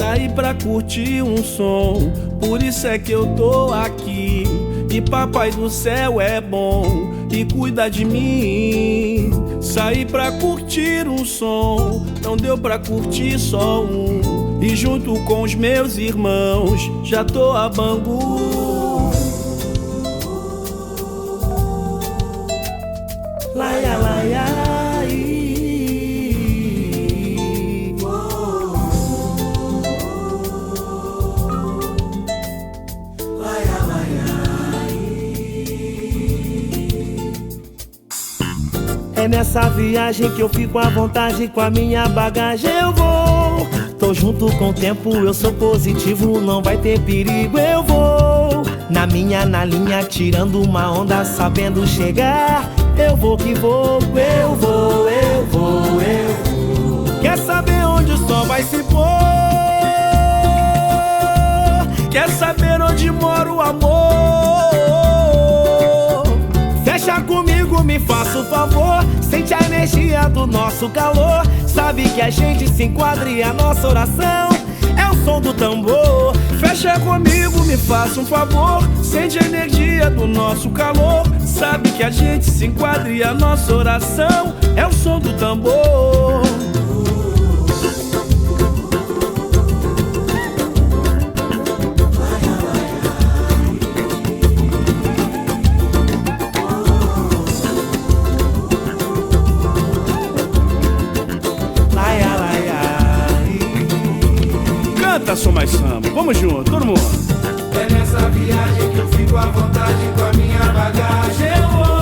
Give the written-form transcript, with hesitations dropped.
saí pra curtir um som, por isso é que eu tô aqui. E papai do céu é bom e cuida de mim. Saí pra curtir um som, não deu pra curtir só um. E junto com os meus irmãos, já tô a Bangu. Laia, laia, é nessa viagem que eu fico à vontade, com a minha bagagem eu vou. Tô junto com o tempo, eu sou positivo, não vai ter perigo, eu vou. Na minha, na linha, tirando uma onda, sabendo chegar. Eu vou que vou, eu vou, eu vou, eu vou. Quer saber onde o sol vai se pôr? Quer saber onde mora o amor? Fecha comigo, me faça o favor. Sente a energia do nosso calor. Sabe que a gente se enquadra e a nossa oração é o som do tambor. Fecha comigo, me faça um favor. Sente a energia do nosso calor. Sabe que a gente se enquadra e a nossa oração é o som do tambor. Canta, Som Mais Samba, vamos junto, todo mundo. É nessa viagem que eu fico à vontade, com a minha bagagem eu vou.